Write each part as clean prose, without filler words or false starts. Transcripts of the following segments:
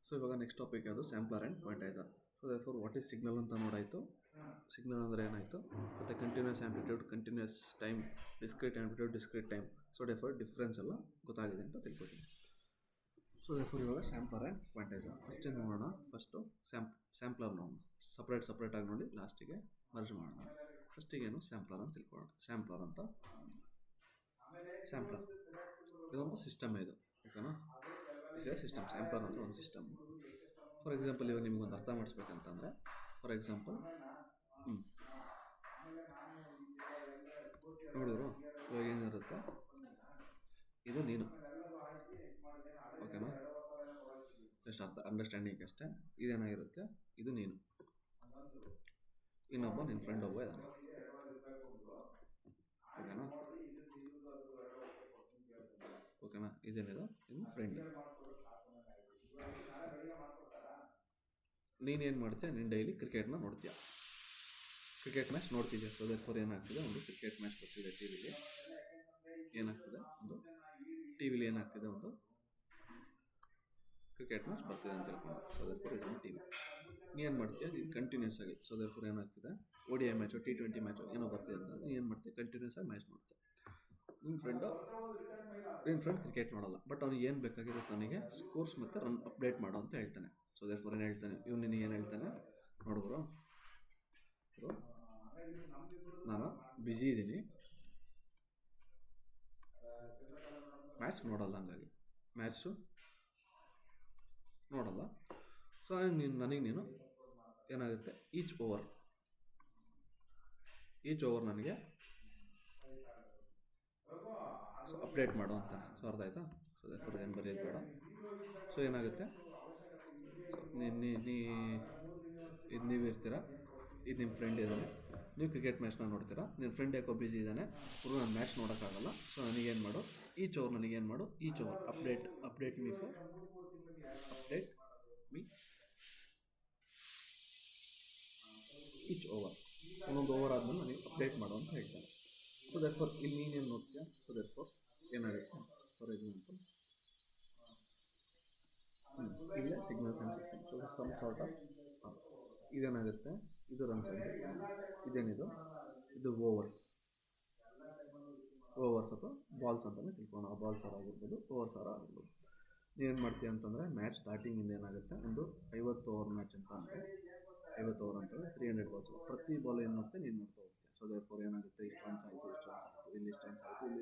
So ಇವಾಗ next topic ಯಾವುದು sampler and quantizer. So therefore what is signal ಅಂತ ನೋಡಾಯಿತು. ಸಿಗ್ನಲ್ ಅಂದರೆ ಏನಾಯಿತು, ಮತ್ತು continuous amplitude, continuous time, discrete amplitude, discrete time. So therefore difference ಎಲ್ಲ ಗೊತ್ತಾಗಿದೆ ಅಂತ ತಿಳ್ಕೊತೀನಿ. ಸೊ ದೇರ್ಫೋರ್ ಇವಾಗ ಸ್ಯಾಂಪ್ಲರ್ ಆ್ಯಂಡ್ ಕ್ವಾಂಟೈಸರ್ ಫಸ್ಟ್ ಏನು ನೋಡೋಣ. ಫಸ್ಟು ಸ್ಯಾಂಪ್ಲರ್ ನೋಡೋಣ, ಸಪ್ರೇಟಾಗಿ ನೋಡಿ, ಲಾಸ್ಟಿಗೆ ಮರ್ಜ್ ಮಾಡೋಣ. ಫಸ್ಟಿಗೇನು ಸ್ಯಾಂಪ್ಲರ್ ಅಂತ ತಿಳ್ಕೊಳ್ಳೋಣ. ಸ್ಯಾಂಪ್ಲರ್ ಇದೊಂದು ಸಿಸ್ಟಮ್ ಇದು, ಓಕೆನಾ. ಸಿಸ್ಟಮ್ ಸ್ಯಾಂಪ್ಲರ್ ಅಂದರೆ ಒಂದು ಸಿಸ್ಟಮ್. ಫಾರ್ ಎಕ್ಸಾಂಪಲ್ ಇವಾಗ ನಿಮಗೊಂದು ಅರ್ಥ ಮಾಡಿಸ್ಬೇಕಂತಂದರೆ, ಫಾರ್ ಎಕ್ಸಾಂಪಲ್ ನೋಡಿದ್ರು ಇವಾಗ ಏನಿರುತ್ತೆ, ಇದು ನೀನು, ಓಕೆನಾ. ಎಷ್ಟು ಅಂಡರ್ಸ್ಟ್ಯಾಂಡಿಂಗ್ ಅಷ್ಟೇ. ಇದೇನಾಗಿರುತ್ತೆ, ಇದು ನೀನು, ಇನ್ನೊಬ್ಬ ನಿನ್ನ ಫ್ರೆಂಡ್ ಒಬ್ಬ ಇದ್ದಾನೆ, ಓಕೆನಾ. ಇದೇನಿದು ನಿಮ್ಮ ಫ್ರೆಂಡ್. ನೀನೇನು ಮಾಡ್ತೀಯ, ನೀನು ಡೈಲಿ ಕ್ರಿಕೆಟ್ನ ನೋಡ್ತೀಯ, ಕ್ರಿಕೆಟ್ ಮ್ಯಾಚ್ ನೋಡ್ತಿದ್ಯಾ. ಸೊ ದೇರ್ಫೋರ್ ಏನಾಗ್ತಿದೆ, ಒಂದು ಕ್ರಿಕೆಟ್ ಮ್ಯಾಚ್ ಬರ್ತಿದೆ ಟಿವಿಲಿ. ಏನಾಗ್ತಿದೆ, ಒಂದು ಕ್ರಿಕೆಟ್ ಮ್ಯಾಚ್ ಬರ್ತಿದೆ ಅಂತ ಹೇಳ್ಕೊಂಡು. ಸೊ ದೇರ್ಫೋರ್ ಇದೊಂದು ಟಿವಿ. ನೀನು ಮಾಡ್ತೀಯ, ನೀನು ಕಂಟಿನ್ಯೂಸ್ ಆಗಿ. ಸೊ ದೇರ್ಫೋರ್ ಏನಾಗ್ತಿದೆ, ODI ಮ್ಯಾಚು, T20 ಮ್ಯಾಚು ಏನೋ ಬರ್ತಿದೆ ಅಂತ ನೀನು ಏನು ಮಾಡ್ತೀಯ, ಕಂಟಿನ್ಯೂಸ್ ಆಗಿ ಮ್ಯಾಚ್ ನೋಡ್ತೀಯ. ನಿನ್ನ ಫ್ರೆಂಡ್ ಕ್ರಿಕೆಟ್ ನೋಡಲ್ಲ, ಬಟ್ ಅವ್ನಿಗೆ ಏನು ಬೇಕಾಗಿರುತ್ತೆ, ಅವನಿಗೆ ಸ್ಕೋರ್ಸ್ ಮತ್ತು ರನ್ ಅಪ್ಡೇಟ್ ಮಾಡೋ ಅಂತ ಹೇಳ್ತಾನೆ. ಸೊ ದೇರ್ಫೋರ್ ಏನು ಹೇಳ್ತಾನೆ, ನಿನಗೆ ಏನು ಹೇಳ್ತಾನೆ, ನೋಡಿದ್ರು ನಾನು ಬ್ಯುಸಿ ಇದ್ದೀನಿ, ಮ್ಯಾಚ್ ನೋಡಲ್ಲ, ಹಂಗಾಗಿ ಮ್ಯಾಚು ನೋಡಲ್ಲ. ಸೊ ನನಗೆ ನೀನು ಏನಾಗುತ್ತೆ, ಈಚ್ ಓವರ್ ನನಗೆ ಸೊ ಅಪ್ಡೇಟ್ ಮಾಡು ಅಂತಾನೆ. ಸೊ ಅರ್ಥ ಆಯ್ತಾ. ಸೊ ದೇರ್ಫೋರ್ ಏನು ಬರೆಯೋದು ಬೇಡ. ಸೊ ಏನಾಗುತ್ತೆ, ಸೊ ನೀವು ಇರ್ತೀರ, ಇದು ನಿಮ್ಮ ಫ್ರೆಂಡ್ ಇದ್ದಾನೆ, ನೀವು ಕ್ರಿಕೆಟ್ ಮ್ಯಾಚ್ನ ನೋಡ್ತೀರಾ. ನಿನ್ನ ಫ್ರೆಂಡ್ ಯಾಕೋ ಬ್ಯುಸಿ ಇದ್ದಾನೆ, ನಾನು ಮ್ಯಾಚ್ ನೋಡೋಕ್ಕಾಗಲ್ಲ. ಸೊ ನನಗೇನು ಮಾಡು, each over update me each over, ಒಂದೊಂದು ಓವರ್ ಆದಮೇಲೆ ನನಗೆ ಅಪ್ಡೇಟ್ ಮಾಡು ಅಂತ ಹೇಳ್ತಾನೆ. ಸೊ ದೇರ್ಫೋರ್ ಇಲ್ಲಿ ನೀನೇನು ನೋಡ್ತೀಯ. ಸೊ ದೇರ್ಫೋರ್ ಏನಾಗುತ್ತೆ, ಫಾರ್ ಎಕ್ಸಾಂಪಲ್ ಇಲ್ಲೇ signals and system. So some sort of ಇದೇನಾಗುತ್ತೆ, ಇದು ರನ್ಸ್ ಅಂತ, ಇದೇನಿದು, ಇದು ಓವರ್ಸ್ ಅಥವಾ ಬಾಲ್ಸ್ ಅಂತಲೇ ತಿಳ್ಕೊಳ್ಳೋಣ. ಬಾಲ್ಸ್ ಆಗಿರ್ಬೋದು, ಓವರ್ಸ್ ಆಗಿರ್ಬೋದು. ನೀವೇನು ಮಾಡ್ತೀಯ ಅಂತಂದರೆ, ಮ್ಯಾಚ್ ಸ್ಟಾರ್ಟಿಂಗಿಂದ ಏನಾಗುತ್ತೆ, ಒಂದು 50 ಓವರ್ ಮ್ಯಾಚ್ ಅಂತ ಅಂದರೆ 50 ಓವರ್ ಅಂತಂದರೆ 300 ಬಾಲ್ಸ್. ಪ್ರತಿ ಬಾಲ್ ಏನು ಮಾಡ್ತೆ ನೀನು ನೋಡ್ತಾ ಹೋಗ್ತೀಯ. ಸೊ ದೇರ್ಫೋರ್ ಏನಾಗುತ್ತೆ, ಇಷ್ಟು ರನ್ಸ್ ಆಯಿತು, ಇಲ್ಲಿ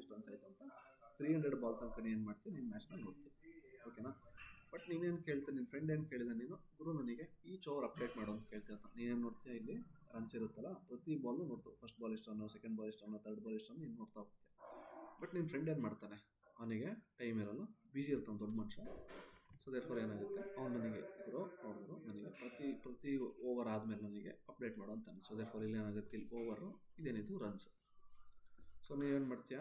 ಇಷ್ಟು ರನ್ಸ್ ಆಯಿತು ಅಂತ 300 ಬಾಲ್ ತನಕ ಏನು ಮಾಡ್ತೀಯ, ನೀನು ಮ್ಯಾಚ್ನ ನೋಡ್ತೀಯ, ಓಕೆನಾ. ಬಟ್ ನೀನೇನು ಕೇಳ್ತೀಯ, ನಿನ್ನ ಫ್ರೆಂಡ್ ಏನು ಕೇಳಿದ, ನೀನು ಗುರು ನನಗೆ ಈಚ್ ಓವರ್ ಅಪ್ಡೇಟ್ ಮಾಡು ಅಂತ ಕೇಳ್ತೀಯ ಅಂತ. ನೀನೇನು ನೋಡ್ತೀಯ, ಇಲ್ಲಿ ರನ್ಸ್ ಇರುತ್ತಲ್ಲ, ಪ್ರತಿ ಬಾಲ್ನು ನೋಡ್ತಾವೆ. ಫಸ್ಟ್ ಬಾಲ್ ಎಷ್ಟು ರನ್ನು, ಸೆಕೆಂಡ್ ಬಾಲ್ ಎಷ್ಟು ರನ್ನು, ಥರ್ಡ್ ಬಾಲ್ ಎಷ್ಟು ರನ್ನು, ನೀನು ನೋಡ್ತಾ ಹೋಗ್ತೀಯ. ಬಟ್ ನಿನ್ನ ಫ್ರೆಂಡ್ ಏನು ಮಾಡ್ತಾನೆ, ಅವನಿಗೆ ಟೈಮ್ ಇರಲ್ಲ, ಬ್ಯುಸಿ ಇರ್ತಾನೆ, ದೊಡ್ಡ ಮನುಷ್ಯ. ಸೊ ದೇರ್ಫೋರ್ ಏನಾಗುತ್ತೆ, ಅವ್ನು ನನಗೆ ನೋಡಿದ್ರು ನನಗೆ ಪ್ರತಿ ಓವರ್ ಆದಮೇಲೆ ನನಗೆ ಅಪ್ಡೇಟ್ ಮಾಡು ಅಂತಾನೆ. ಸೊ ದೇರ್ಫೋರ್ ಇಲ್ಲಿ ಏನಾಗುತ್ತೆ, ಇಲ್ಲಿ ಓವರು ಇದೇನಿದು ರನ್ಸ್. ಸೊ ನೀವೇನು ಮಾಡ್ತೀಯ,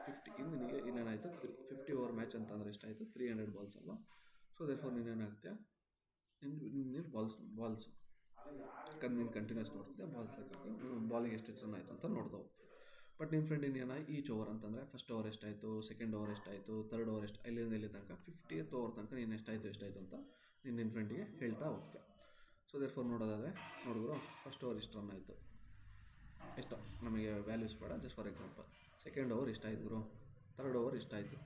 50 ನಿನಗೆ ಇನ್ನೇನಾಯಿತು, 50 ಓವರ್ ಮ್ಯಾಚ್ ಅಂತಂದರೆ ಎಷ್ಟಾಯಿತು, 300 ಬಾಲ್ಸ್ ಅಲ್ಲ. ಸೊ ದೇರ್ಫೋರ್ ನೀನೇನಾಗುತ್ತೆ, ನೀನು ಬಾಲ್ಸ್ ನೀನು ಕಂಟಿನ್ಯೂಸ್ ನೋಡ್ತಿದ್ದೆ, ಬಾಲ್ಸ್ ಲೆಕ್ಕಾಗಿ ಬಾಲಿಗೆ ಎಷ್ಟು ರನ್ ಆಯಿತು ಅಂತ ನೋಡ್ತಾ ಹೋಗ್ತೀವಿ. ಬಟ್ ನಿಮ್ಮ ಫ್ರೆಂಡ್ ಇನ್ನೇನ ಈಚ್ ಓವರ್ ಅಂತಂದರೆ ಫಸ್ಟ್ ಓವರ್ ಎಷ್ಟಾಯಿತು, ಸೆಕೆಂಡ್ ಓವರ್ ಎಷ್ಟಾಯಿತು, ಥರ್ಡ್ ಓವರ್ ಎಷ್ಟು, ಇಲ್ಲಿ ತನಕ 50th ಓವರ್ ತನಕ ನೀನು ಎಷ್ಟಾಯಿತು ಅಂತ ನಿನ್ನ ಫ್ರೆಂಡಿಗೆ ಹೇಳ್ತಾ ಹೋಗ್ತೀಯ. ಸೊ ದೇರ್ಫೋರ್ ನೋಡೋದಾದರೆ, ನೋಡಿದ್ರು ಫಸ್ಟ್ ಓವರ್ ಇಷ್ಟು ರನ್ ಆಯಿತು, ಎಷ್ಟು ನಮಗೆ ವ್ಯಾಲ್ಯೂಸ್ ಬೇಡ, just for example. Second over ಇಷ್ಟಾಯಿತು, ಥರ್ಡ್ ಓವರ್ ಇಷ್ಟಾಯಿತು,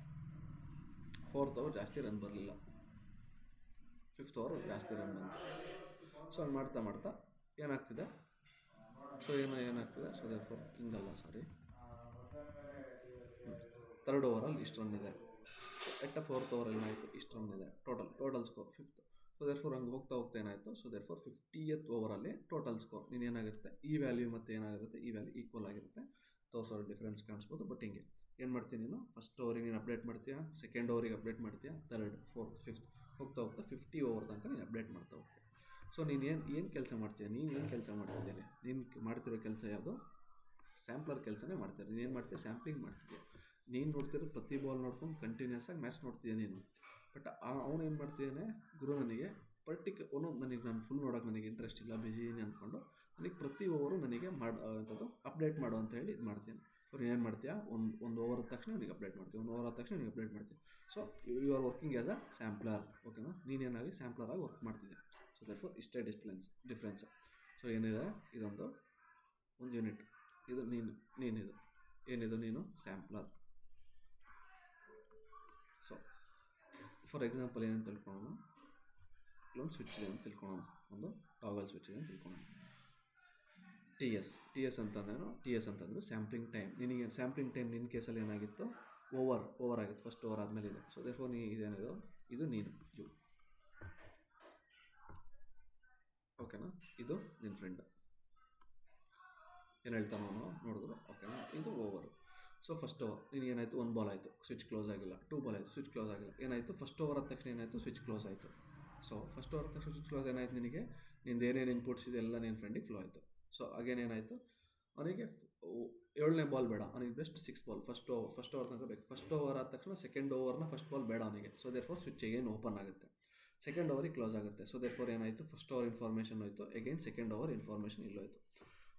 ಫೋರ್ತ್ ಓವರ್ ಜಾಸ್ತಿ ರನ್ ಬರಲಿಲ್ಲ, ಫಿಫ್ತ್ ಓವರ್ ಜಾಸ್ತಿ ರನ್ ಬಂತು. ಸೊ ಹಂಗೆ ಮಾಡ್ತಾ ಏನಾಗ್ತಿದೆ, ಸೊ ಏನಾಗ್ತಿದೆ. ಸೊ ದೇರ್ಫೋರ್ ಹಿಂಗಲ್ಲ, ಸಾರಿ, ಥರ್ಡ್ ಓವರಲ್ಲಿ ಇಷ್ಟು ರನ್ ಇದೆ, ಫೋರ್ತ್ ಓವರಲ್ಲಿ ಏನಾಯಿತು, ಇಷ್ಟು ರನ್ ಇದೆ, total score fifth. So therefore ಹಂಗೆ ಹೋಗ್ತಾ ಏನಾಯಿತು. ಸೊ ದೇರ್ಫೋರ್ 50th ಓವರಲ್ಲಿ ಟೋಟಲ್ ಸ್ಕೋರ್ ನೀನು ಏನಾಗಿರುತ್ತೆ, ಈ ವ್ಯಾಲ್ಯೂ ಮತ್ತು ಏನಾಗಿರುತ್ತೆ, ಈ ವ್ಯಾಲ್ಯೂ ಈಕ್ವಲ್ ಆಗಿರುತ್ತೆ. ತೋರಿಸೋ ಡಿಫ್ರೆನ್ಸ್ ಕಾಣಿಸ್ಬೋದು. ಬಟ್ ಹಿಂಗೆ ಏನು ಮಾಡ್ತೀನಿ, ನೀನು ಫಸ್ಟ್ ಓವರಿಗೆ ನೀನು ಅಪ್ಡೇಟ್ ಮಾಡ್ತೀಯ, ಸೆಕೆಂಡ್ ಓವರಿಗೆ ಅಪ್ಡೇಟ್ ಮಾಡ್ತೀಯ, ಥರ್ಡ್, ಫೋರ್ತ್, ಫಿಫ್ತ್ ಹೋಗ್ತಾ 50 ಓವರ್ ತನಕ ನೀನು ಅಪ್ಡೇಟ್ ಮಾಡ್ತಾ ಹೋಗ್ತೀಯ. ಸೊ ನೀನು ಏನು ಕೆಲಸ ಮಾಡ್ತೀಯ, ಮಾಡ್ತಿದ್ದೀನಿ, ನೀನು ಮಾಡ್ತಿರೋ ಕೆಲಸ ಯಾವುದು, ಸ್ಯಾಂಪ್ಲರ್ ಕೆಲಸನೇ ಮಾಡ್ತಾರೆ. ನೀನು ಏನು ಮಾಡ್ತೀಯ, ಸ್ಯಾಂಪ್ಲಿಂಗ್ ಮಾಡ್ತಿದ್ದೆ. ನೀನು ನೋಡ್ತಿರೋ ಪ್ರತಿ ಬಾಲ್ ನೋಡ್ಕೊಂಡು ಕಂಟಿನ್ಯೂಸ್ ಆಗಿ ಮ್ಯಾಚ್ ನೋಡ್ತಿದ್ದೆ ನೀನು. ಬಟ್ ಅವನು ಏನು ಮಾಡ್ತಿದ್ದಾನೆ, ಗುರು ನನಗೆ ನಾನು ಫುಲ್ ನೋಡೋಕೆ ನನಗೆ ಇಂಟ್ರೆಸ್ಟ್ ಇಲ್ಲ, ಬ್ಯುಸಿ ಅಂದ್ಕೊಂಡು ನನಗೆ ಪ್ರತಿ ಓವರು ನನಗೆ ಅಪ್ಡೇಟ್ ಮಾಡು ಅಂತ ಹೇಳಿ ಇದು ಮಾಡ್ತೀನಿ. ಸೊ ನೀನೇನು ಮಾಡ್ತೀಯಾ, ಒಂದು ಓವರ್ ಆದ ತಕ್ಷಣ ನೀನು ಅಪ್ಡೇಟ್ ಮಾಡ್ತೀವಿ, ಒಂದು ಓವರ್ ಆದ ತಕ್ಷಣ ನೀನು ಅಪ್ಡೇಟ್ ಮಾಡ್ತೀವಿ. So you are working as a sampler. ಓಕೆನಾ, ನೀನೇನಾಗಿ ಸ್ಯಾಂಪ್ಲರಾಗಿ ವರ್ಕ್ ಮಾಡ್ತಿದ್ದೆ. ಸೊ ದರ್ಫೋರ್ ಇಷ್ಟೇ ಡಿಫ್ರೆನ್ಸ್. ಸೊ ಏನಿದೆ, ಇದೊಂದು ಯೂನಿಟ್, ಇದು ನೀನಿದು ಏನಿದು, ನೀನು ಸ್ಯಾಂಪ್ಲರ್. ಸೊ ಫಾರ್ ಎಕ್ಸಾಂಪಲ್ ಏನಂತ ತಿಳ್ಕೊಳ್ಳೋಣ, ಇಲ್ಲೊಂದು ಸ್ವಿಚ್ ಇದೆ ಅಂತ ತಿಳ್ಕೊಳ್ಳೋಣ, ಒಂದು ಟಾಗಲ್ ಸ್ವಿಚ್ ಇದೆ ಅಂತ ತಿಳ್ಕೊಳ್ಳೋಣ. ಟಿ ಎಸ್ ಅಂತಂದ್ರೇನು, ಟಿ ಎಸ್ ಅಂತಂದ್ರೆ ಸ್ಯಾಂಪ್ಲಿಂಗ್ ಟೈಮ್. ನಿನಗೆ ಸ್ಯಾಂಪ್ಲಿಂಗ್ ಟೈಮ್ ನಿನ್ನ ಕೇಸಲ್ಲಿ ಏನಾಗಿತ್ತು, ಓವರ್ ಆಗಿತ್ತು, ಫಸ್ಟ್ ಓವರ್ ಆದಮೇಲೆ ಇದೆ. ಸೊ ದೇರ್ಫೋರ್ ಇದೇನಿದು, ಇದು ನೀನು ಯು. ಓಕೆನಾ, ಇದು ನಿನ್ನ ಫ್ರೆಂಡ್ ಏನು ಹೇಳ್ತಾನೋ ನೋಡಿದ್ರು. ಓಕೆನಾ, ಇದು ಓವರು. ಸೊ ಫಸ್ಟ್ ಓವರ್ ನಿನಗೇನಾಯಿತು, 1 ಬಾಲ್ ಆಯಿತು, ಸ್ವಿಚ್ ಕ್ಲೋಸ್ ಆಗಿಲ್ಲ. 2 ಬಾಲ್ ಆಯಿತು, ಸ್ವಿಚ್ ಕ್ಲೋಸ್ ಆಗಿಲ್ಲ. ಏನಾಯಿತು, ಫಸ್ಟ್ ಓವರ್ ಆದ ತಕ್ಷಣ ಏನಾಯಿತು, ಸ್ವಿಚ್ ಕ್ಲೋಸ್ ಆಯಿತು. ಸೊ ಫಸ್ಟ್ ಓವರ್ ಆದ ತಕ್ಷಣ ಸ್ವಿಚ್ ಕ್ಲೋಸ್ ಏನಾಯಿತು, ನಿನಗೆ ನಿಂದು ಏನೇನು ಇನ್ಪುಟ್ಸ್ ಇದೆ ಎಲ್ಲ ನಿನ್ನ ಫ್ರೆಂಡಿಗೆ ಫ್ಲೋ ಆಯಿತು. ಸೊ ಅಗೇನ್ ಏನಾಯಿತು, ಅವನಿಗೆ 7ನೇ ಬಾಲ್ ಬೇಡ, ಅವನಿಗೆ ಬೆಸ್ಟ್ 6 ಬಾಲ್ ಫಸ್ಟ್ ಓವರ್ ತನಕ ಬೇಕು. ಫಸ್ಟ್ ಓವರ್ ಆದ ತಕ್ಷಣ ಸೆಕೆಂಡ್ ಓವರ್ನ ಫಸ್ಟ್ ಬಾಲ್ ಬೇಡ ಅವನಿಗೆ. ಸೊ ದೇರ್ಫೋರ್ ಸ್ವಿಚ್ ಏನು ಓಪನ್ ಆಗುತ್ತೆ, ಸೆಕೆಂಡ್ ಓವರಿಗೆ ಕ್ಲೋಸ್ ಆಗುತ್ತೆ. ಸೊ ದೇರ್ಫೋರ್ ಏನಾಯಿತು, ಫಸ್ಟ್ ಓವರ್ ಇನ್ಫಾರ್ಮೇಷನ್ ಹೋಯಿತು, ಅಗೇನ್ ಸೆಕೆಂಡ್ ಓವರ್ ಇನ್ಫಾರ್ಮೇಷನ್ ಇಲ್ಲೋಯ್ತು.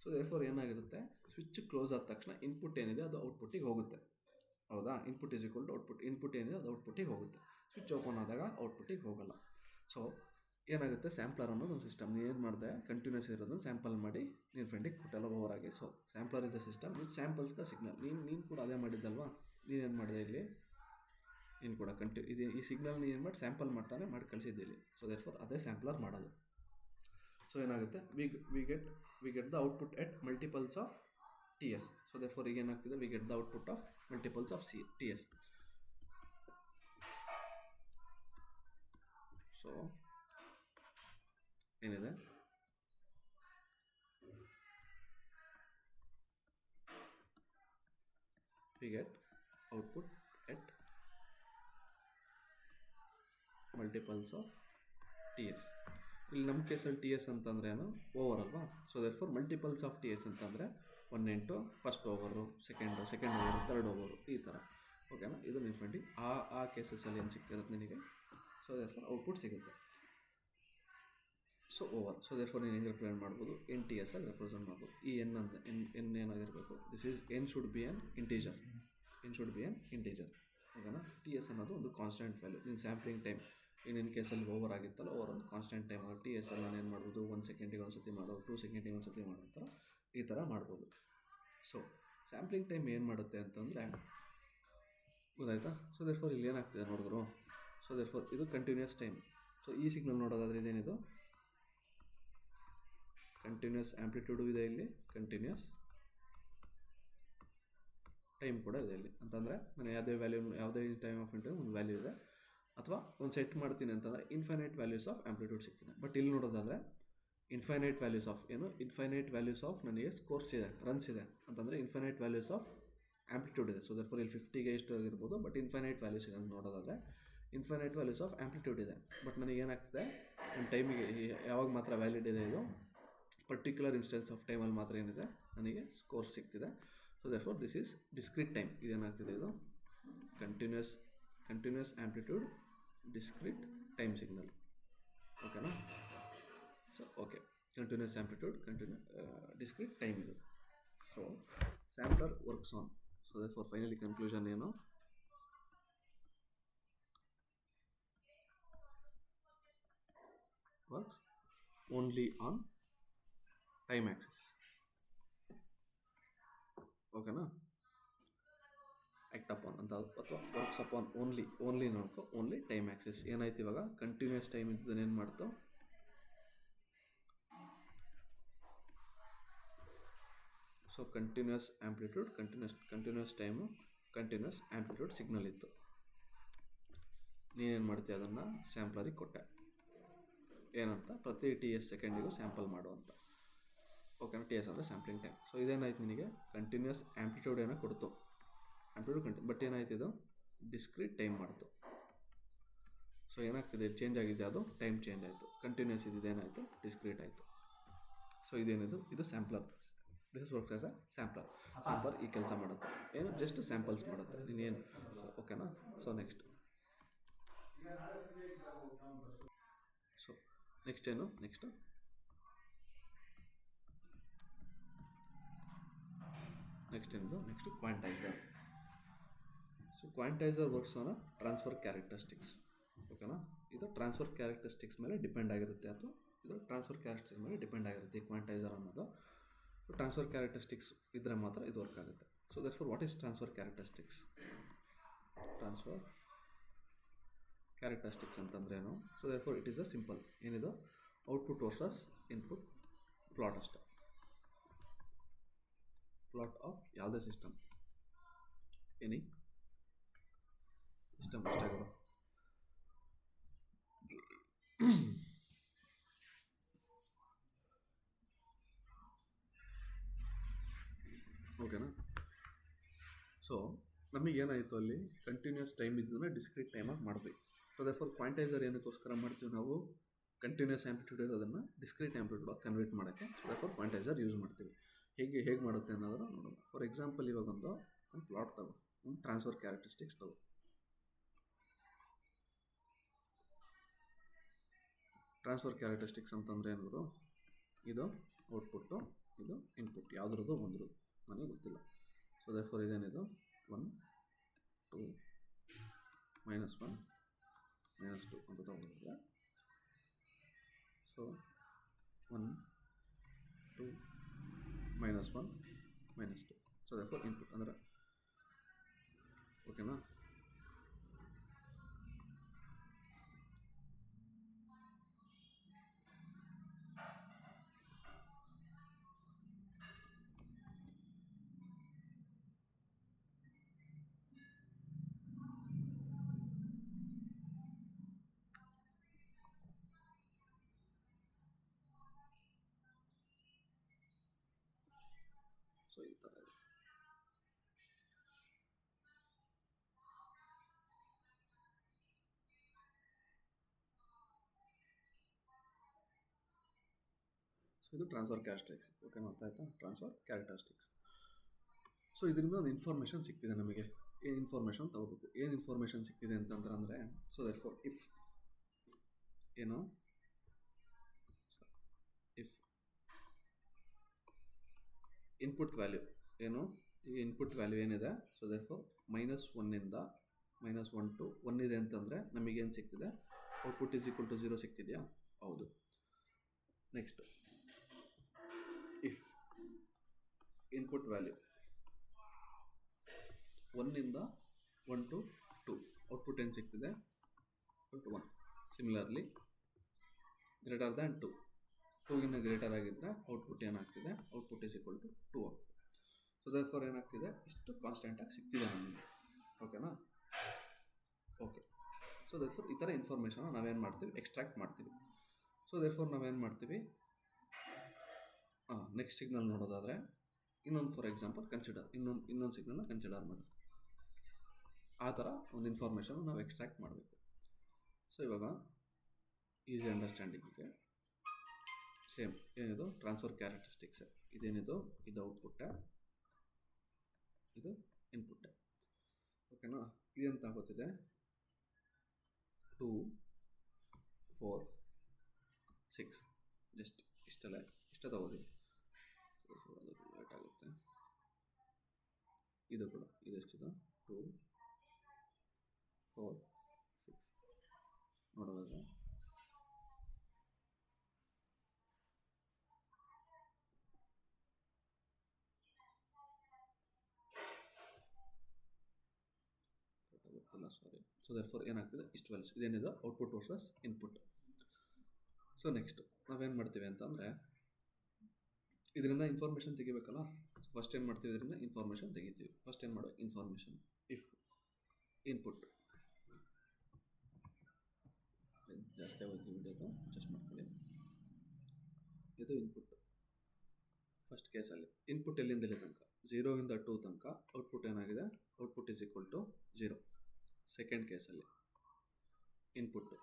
ಸೊ ದೇರ್ಫೋರ್ ಏನಾಗಿರುತ್ತೆ, ಸ್ವಿಚ್ ಕ್ಲೋಸ್ ಆದ ತಕ್ಷಣ ಇನ್ಪುಟ್ ಏನಿದೆ ಅದು ಔಟ್ಪುಟ್ಟಿಗೆ ಹೋಗುತ್ತೆ. ಹೌದಾ, input is equal to output. Input ಏನಿದೆ ಅದು ಔಟ್ಪುಟ್ಟಿಗೆ ಹೋಗುತ್ತೆ. ಸ್ವಿಚ್ ಓಪನ್ ಆದಾಗ ಔಟ್ಪುಟ್ಟಿಗೆ ಹೋಗಲ್ಲ. ಸೊ ಏನಾಗುತ್ತೆ, ಸ್ಯಾಂಪ್ಲರ್ ಅನ್ನೋದು ಒಂದು ಸಿಸ್ಟಮ್. ನೀನು ಮಾಡಿದೆ, ಕಂಟಿನ್ಯೂಸ್ ಇರೋದನ್ನು ಸ್ಯಾಂಪಲ್ ಮಾಡಿ ನಿನ್ನ ಫ್ರೆಂಡಿಗೆ ಕೊಟ್ಟೆಲ್ಲ ಓವರ್ ಆಗಿ. So sampler is the system which samples the signal. ನೀನು ಕೂಡ ಅದೇ ಮಾಡಿದ್ದಲ್ವಾ, ನೀನೇನು ಮಾಡಿದೆ ಇಲ್ಲಿ, ನೀನು ಕೂಡ ಈ ಸಿಗ್ನಲ್ ನೀನು ಮಾಡಿ ಸ್ಯಾಂಪಲ್ ಮಾಡಿ ಕಳಿಸಿದ್ದಿಲ್ಲಿ. ಸೊ ದೇರ್ಫೋರ್ ಅದೇ ಸ್ಯಾಂಪ್ಲರ್ ಮಾಡೋದು. ಸೊ ಏನಾಗುತ್ತೆ, we get the output at multiples of T S. So therefore ಈಗ ಏನಾಗ್ತಿದೆ, we get the output of multiples of T S. So ಏನಿದೆ, we get output at multiples of ts. ಇಲ್ಲಿ ನಮ್ಮ ಕೇಸಲ್ಲಿ T S ಅಂತಂದ್ರೇನು, over ಅಲ್ವಾ. So therefore multiples of T S ಅಂತಂದರೆ 1 into first over, second over, third over, ಈ ಥರ. ಓಕೆನಾ, ಇದು ನಿಮ್ಮ ಫ್ರೆಂಡಿಗೆ ಆ ಕೇಸಸಲ್ಲಿ ಏನು ಸಿಗ್ತಿರುತ್ತೆ ನಿನಗೆ. ಸೊ ದೇರ್ಫೋರ್ ಔಟ್ಪುಟ್ ಸಿಗುತ್ತೆ. So over. ಸೊ ದೇರ್ಫೋರ್ ನೀನು ಹೆಂಗೆ ರಿಪ್ರೆಸೆಂಟ್ ಮಾಡ್ಬೋದು, ಎನ್ ಟಿ ಎಸ್ ಆಗಿ ರೆಪ್ರೆಸೆಂಟ್ ಮಾಡ್ಬೋದು. ಈ ಎನ್ ಏನಾಗಿರಬೇಕು, this is should be on integer. ಓಕೆನಾ, ಟಿ ಎಸ್ ಅನ್ನೋದು ಒಂದು ಕಾನ್ಸ್ಟೆಂಟ್ ವ್ಯಾಲ್ಯೂ. ನಿನ್ನ ಸ್ಯಾಂಪ್ಲಿಂಗ್ ಟೈಮ್ ನಿನ್ನ ಕೇಸಲ್ಲಿ ಓವರ್ ಆಗಿತ್ತಲ್ಲ, ಓವರ್ ಒಂದು ಕಾನ್ಸ್ಟೆಂಟ್ ಟೈಮ್ ಆಗಿ ಟಿ ಎಸ್ ಎಲ್ಲ ಏನು ಮಾಡ್ಬೋದು, 1 ಸೆಕೆಂಡಿಗೆ ಒಂದು ಸತಿ ಮಾಡೋ, 2 ಸೆಕೆಂಡಿಗೆ ಒಂದು ಸತಿ ಮಾಡೋ ಈ ಥರ ಮಾಡ್ಬೋದು. ಸೊ ಸ್ಯಾಂಪ್ಲಿಂಗ್ ಟೈಮ್ ಏನು ಮಾಡುತ್ತೆ ಅಂತಂದರೆ, ಗೊತ್ತಾಯ್ತಾ. ಸೊ ದೇರ್ಫೋರ್ ಇಲ್ಲಿ ಏನಾಗ್ತಿದೆ ನೋಡಿದ್ರು. ಸೊ ದೇರ್ಫೋರ್ ಇದು ಕಂಟಿನ್ಯೂಸ್ ಟೈಮ್. ಸೊ ಈ ಸಿಗ್ನಲ್ ನೋಡೋದಾದ್ರೆ ಇದೇನಿದು, ಕಂಟಿನ್ಯೂಸ್ ಆ್ಯಂಪ್ಲಿಟ್ಯೂಡು ಇದೆ ಇಲ್ಲಿ, ಕಂಟಿನ್ಯೂಸ್ ಟೈಮ್ ಕೂಡ ಇದೆ ಇಲ್ಲಿ. ಅಂತಂದರೆ ನಾನು ಯಾವುದೇ ಟೈಮ್ ಆಫ್ ಇಂಟರ್ವ್ಯೂ ಒಂದು ವ್ಯಾಲ್ಯೂ ಇದೆ, ಅಥವಾ ಒಂದು ಸೆಟ್ ಮಾಡ್ತೀನಿ ಅಂತಂದರೆ ಇನ್ಫೈನೈಟ್ ವ್ಯಾಲ್ಯೂಸ್ ಆಫ್ ಆ್ಯಂಪ್ಲಿಟ್ಯೂಡ್ ಸಿಗ್ತದೆ. ಬಟ್ ಇಲ್ಲಿ ನೋಡೋದಾದರೆ ಇನ್ಫೈನೈಟ್ ವ್ಯಾಲ್ಯೂಸ್ ಆಫ್ ನನಗೆ ಸ್ಕೋರ್ಸ್ ಇದೆ, ರನ್ಸ್ ಇದೆ ಅಂತಂದರೆ ಇನ್ಫೈನೈಟ್ ವ್ಯಾಲ್ಯೂಸ್ ಆಫ್ ಆ್ಯಂಪ್ಲಿಟ್ಯೂಡ್ ಇದೆ. ಸೊ ದೇರ್ಫೋರ್ ಇಲ್ಲಿ 50ಗೆ ಎಷ್ಟು ಆಗಿರ್ಬೋದು, ಬಟ್ ಇನ್ಫೈನೈಟ್ ವ್ಯಾಲ್ಯೂಸ್ ಇದೆ ಅಂತ ನೋಡೋದಾದರೆ ಇನ್ಫೈನೈಟ್ ವ್ಯಾಲ್ಯೂಸ್ ಆಫ್ ಆ್ಯಂಪ್ಲಿಟ್ಯೂಡ್ ಇದೆ. ಬಟ್ ನನಗೆ ಏನಾಗ್ತದೆ, ಒಂದು ಟೈಮಿಗೆ ಯಾವಾಗ ಮಾತ್ರ ವ್ಯಾಲಿಡ್ ಇದೆ, ಇದು ಪರ್ಟಿಕ್ಯುಲರ್ ಇನ್ಸ್ಟೆನ್ಸ್ ಆಫ್ ಟೈಮಲ್ಲಿ ಮಾತ್ರ ಏನಿದೆ ನನಗೆ ಸ್ಕೋರ್ಸ್ ಸಿಗ್ತಿದೆ. So therefore this is discrete time. ಇದೇನಾಗ್ತಿದೆ, ಇದು continuous amplitude discrete time signal. ಓಕೆನಾ. So okay, continuous amplitude discrete time ಇದು. So sampler works on. So therefore finally conclusion ಏನು, works only on time axis. ಓಕೆನಾ, act upon ಅಂತ, ಅಥವಾ works upon only ನೋಡ್ಕೊ, only time axis. ಏನಾಯ್ತು ಇವಾಗ, continuous time ಇದ್ದದನ್ನು ಏನು ಮಾಡ್ತು, so continuous amplitude, continuous time, continuous amplitude signal ಇತ್ತು. ನೀನೇನು ಮಾಡ್ತೀಯ, ಅದನ್ನು ಸ್ಯಾಂಪ್ಲರಿಗೆ ಕೊಟ್ಟೆ ಏನಂತ, ಪ್ರತಿ ಟಿ ಎಸ್ ಸೆಕೆಂಡಿಗೂ ಸ್ಯಾಂಪಲ್ ಮಾಡುವಂತ. ಓಕೆನಾ, ಟಿ ಎಸ್ ಅಂದರೆ ಸ್ಯಾಂಪ್ಲಿಂಗ್ ಟೈಮ್. ಸೊ ಇದೇನಾಯ್ತು, ನಿನಗೆ ಕಂಟಿನ್ಯೂಸ್ ಆ್ಯಂಪ್ಲಿಟ್ಯೂಡ್ ಏನೋ ಕೊಡ್ತು, ಬಟ್ ಏನಾಯ್ತು, ಇದು ಡಿಸ್ಕ್ರೀಟ್ ಟೈಮ್ ಮಾಡ್ತು. ಸೊ ಏನಾಗ್ತಿದೆ, ಚೇಂಜ್ ಆಗಿದೆ, ಅದು ಟೈಮ್ ಚೇಂಜ್ ಆಯಿತು. ಕಂಟಿನ್ಯೂಸ್ ಇದೇನಾಯಿತು, ಡಿಸ್ಕ್ರೀಟ್ ಆಯಿತು. ಸೊ ಇದೇನಿದು, ಇದು sampler. This works as a sampler ಈ ಕೆಲಸ ಮಾಡುತ್ತೆ. ಏನು, ಜಸ್ಟ್ ಸ್ಯಾಂಪಲ್ಸ್ ಮಾಡುತ್ತೆ ನೀನೇನು. ಓಕೆನಾ. ಸೊ ನೆಕ್ಸ್ಟ್ ಏನು, next next quantizer. So quantizer works on transfer characteristics. ಓಕೆನಾ, ಇದು ಟ್ರಾನ್ಸ್ಫರ್ ಕ್ಯಾರೆಕ್ಟರಿಸ್ಟಿಕ್ಸ್ ಮೇಲೆ ಡಿಪೆಂಡ್ ಆಗಿರುತ್ತೆ, ಅಥವಾ ಇದು ಟ್ರಾನ್ಸ್ಫರ್ ಕ್ಯಾರೆಕ್ಟರಿಸ್ಟಿಕ್ಸ್ ಮೇಲೆ ಡಿಪೆಂಡ್ ಆಗಿರುತ್ತೆ. ಕ್ವಾಂಟೈಸರ್ ಅನ್ನೋದು ಟ್ರಾನ್ಸ್ಫರ್ ಕ್ಯಾರೆಕ್ಟರಿಸ್ಟಿಕ್ಸ್ ಇದ್ದರೆ ಮಾತ್ರ ಇದು ವರ್ಕ್ ಆಗುತ್ತೆ. So therefore what is transfer characteristics? Transfer characteristics ಅಂತಂದ್ರೇನು? So therefore it is a simple, ಏನಿದು ಔಟ್ಪುಟ್ ವರ್ಸಸ್ ಇನ್ಪುಟ್ ಪ್ಲಾಟ್ ಅಷ್ಟೆ. ಪ್ಲಾಟ್ ಆಫ್ ಯಾವುದೇ ಸಿಸ್ಟಮ್, ಎನಿ ಸಿಸ್ಟಮ್ ಅಷ್ಟಾಗಿರೋ. ಓಕೆನಾ? ಸೊ ನಮಗೇನಾಯಿತು, ಅಲ್ಲಿ ಕಂಟಿನ್ಯೂಸ್ ಟೈಮ್ ಇದ್ದದನ್ನ ಡಿಸ್ಕ್ರೀಟ್ ಟೈಮಾಗಿ ಮಾಡಬೇಕು. ಸೊ ದರ್ಫೋರ್ ಕ್ವಾಂಟೈಸರ್ ಏನಕ್ಕೋಸ್ಕರ ಮಾಡ್ತೀವಿ ನಾವು? ಕಂಟಿನ್ಯೂಸ್ ಆ್ಯಂಪ್ಲಿಟ್ಯೂಡ್ ಇರೋದನ್ನು ಡಿಸ್ಕ್ರೀಟ್ ಆ್ಯಂಪ್ಲಿಟ್ಯೂಡ್ ಕನ್ವರ್ಟ್ ಮಾಡೋಕ್ಕೆ ದರ್ಫೋರ್ ಕ್ವಾಂಟೈಸರ್ ಯೂಸ್ ಮಾಡ್ತೀವಿ. ಹೇಗೆ ಮಾಡುತ್ತೆ ಅನ್ನೋದನ್ನು ನೋಡೋಣ. ಫಾರ್ ಎಕ್ಸಾಂಪಲ್, ಇವಾಗ ಒಂದು ಪ್ಲಾಟ್ ತಗೋ, ಒಂದು ಟ್ರಾನ್ಸ್ಫರ್ ಕ್ಯಾರೆಕ್ಟರಿಸ್ಟಿಕ್ಸ್ ತಗೋ. ಟ್ರಾನ್ಸ್ಫರ್ ಕ್ಯಾರೆಕ್ಟರಿಸ್ಟಿಕ್ಸ್ ಅಂತಂದರೆ ಏನಾದ್ರು, ಇದು ಔಟ್ಪುಟ್ಟು, ಇದು ಇನ್ಪುಟ್, ಯಾವುದ್ರದ್ದು ಒಂದ್ರದ್ದು ನನಗೆ ಗೊತ್ತಿಲ್ಲ. ಸೊ ದರ್ಫೋರ್ ಇದೇನಿದು 1 2 -1 -2 ಅಂತ ತಗೊಂಡಿದ್ರೆ, ಸೊ 1 2 -1 -2. ಸೊ ದರ್ಫೋರ್ ಇನ್ಪುಟ್ ಅಂದರೆ ಓಕೆನಾ. ಸೊ ಈ ಥರ ಇದೆ. ಸೊ ಇದು ಟ್ರಾನ್ಸ್ಫರ್ ಕ್ಯಾರೆಕ್ಟರಿಸ್ಟಿಕ್ಸ್. ಓಕೆನಾ, ಅರ್ಥ ಆಯ್ತಾ? Transfer characteristics. ಸೊ ಇದರಿಂದ ಒಂದು ಇನ್ಫಾರ್ಮೇಷನ್ ಸಿಗ್ತಿದೆ ನಮಗೆ. ಏನು ಇನ್ಫಾರ್ಮೇಷನ್ ತಗೋಬೇಕು? ಏನು ಇನ್ಫಾರ್ಮೇಷನ್ ಸಿಗ್ತಿದೆ ಅಂತಂದ್ರೆ, ಸೊ ದರ್ಫೋರ್ ಇಫ್ ಏನು, ಇಫ್ ಇನ್ಪುಟ್ ವ್ಯಾಲ್ಯೂ ಏನು, ಈಗ ಇನ್ಪುಟ್ ವ್ಯಾಲ್ಯೂ ಏನಿದೆ, ಸೊ ದರ್ಫೋರ್ -1ಇಂದ -1 to 1 ಇದೆ ಅಂತಂದರೆ ನಮಗೇನು ಸಿಗ್ತಿದೆ? ಔಟ್ಪುಟ್ ಈಸ್ ಈಕ್ವಲ್ ಟು 0 ಸಿಗ್ತಿದೆಯಾ? ಹೌದು. ನೆಕ್ಸ್ಟ್, ಇಫ್ ಇನ್ಪುಟ್ ವ್ಯಾಲ್ಯೂ 1ಇಂದ 1 to 2, ಔಟ್ಪುಟ್ ಏನು ಸಿಗ್ತಿದೆ? 1. ಸಿಮಿಲರ್ಲಿ ಗ್ರೇಟರ್ ದ್ಯಾನ್ 2, 2ಗಿಂತ ಗ್ರೇಟರ್ ಆಗಿದ್ದರೆ ಔಟ್ಪುಟ್ ಏನಾಗ್ತಿದೆ? ಔಟ್ಪುಟ್ ಈಸ್ ಈಕ್ವಲ್ ಟು 2 ಆಗ್ತದೆ. ಸೊ ದರ್ಫೋರ್ ಏನಾಗ್ತಿದೆ? ಇಷ್ಟು ಕಾನ್ಸ್ಟೆಂಟಾಗಿ ಸಿಗ್ತಿದೆ ನಮಗೆ. ಓಕೆನಾ? ಓಕೆ. ಸೊ ದರ್ಫೋರ್ ಈ ಥರ ಇನ್ಫಾರ್ಮೇಷನ್ನ ನಾವೇನು ಮಾಡ್ತೀವಿ? ಎಕ್ಸ್ಟ್ರಾಕ್ಟ್ ಮಾಡ್ತೀವಿ. ಸೊ ದರ್ಫೋರ್ ನಾವೇನು ಮಾಡ್ತೀವಿ? ನೆಕ್ಸ್ಟ್ ಸಿಗ್ನಲ್ ನೋಡೋದಾದರೆ, ಇನ್ನೊಂದು ಫಾರ್ ಎಕ್ಸಾಂಪಲ್ ಕನ್ಸಿಡರ್, ಇನ್ನೊಂದು ಸಿಗ್ನಲ್ನ ಕನ್ಸಿಡರ್ ಮಾಡಿ. ಆ ಥರ ಒಂದು ಇನ್ಫಾರ್ಮೇಷನ್ ನಾವು ಎಕ್ಸ್ಟ್ರಾಕ್ಟ್ ಮಾಡಬೇಕು. ಸೊ ಇವಾಗ ಈಸಿ ಅಂಡರ್ಸ್ಟ್ಯಾಂಡಿಂಗಿಗೆ ಸೇಮ್ ಏನಿದು ಟ್ರಾನ್ಸ್ಫರ್ ಕ್ಯಾರೆಕ್ಟರಿಸ್ಟಿಕ್ಸ್, ಇದೇನಿದು, ಇದು ಔಟ್ಪುಟ್ಟೆ, ಇದು ಇನ್ಪುಟ್ಟೆ. ಓಕೆನಾ? ಇದೆಂತ ಗೊತ್ತಿದೆ? 2 4 6 ಜಸ್ಟ್ ಇಷ್ಟೇ ತಗೋತೀವಿ. ಅದು ಲೇಟ್ ಆಗುತ್ತೆ. ಇದು ಕೂಡ ಇದೆಷ್ಟಿದೆ? 2 4 6 ನೋಡೋದಾದ್ರೆ ಗೊತ್ತಿಲ್ಲ, ಸಾರಿ. ಸೊ ದರ್ಫೋರ್ ಏನಾಗ್ತಿದೆ? ಇಷ್ಟು ವ್ಯಾಲ್ಯೂಸ್ ಇದೇನಿದೆ output versus input. So next ನಾವೇನು ಮಾಡ್ತೀವಿ ಅಂತಂದರೆ, ಇದರಿಂದ ಇನ್ಫಾರ್ಮೇಷನ್ ತೆಗಿಬೇಕಲ್ಲ. ಸೊ ಫಸ್ಟ್ ಏನು ಮಾಡ್ತೀವಿ? ಇದರಿಂದ ಇನ್ಫಾರ್ಮೇಷನ್ ತೆಗಿತೀವಿ. ಫಸ್ಟ್ ಏನು ಮಾಡೋ? ಇನ್ಫಾರ್ಮೇಷನ್ ಇಫ್ ಇನ್ಪುಟ್, ಜಾಸ್ತಿ ಆಗೋದು ವಿಡಿಯೋದು, ಅಡ್ಜಸ್ಟ್ ಮಾಡ್ಕೊಳ್ಳಿ. ಇದು ಇನ್ಪುಟ್. ಫಸ್ಟ್ ಕೇಸಲ್ಲಿ ಇನ್ಪುಟ್ ಎಲ್ಲಿಂದ ಇಲ್ಲಿ ತನಕ 0ಇಂದ 2 ತನಕ ಔಟ್ಪುಟ್ ಏನಾಗಿದೆ? Output is equal to 0. Second ಕೇಸಲ್ಲಿ ಇನ್ಪುಟ್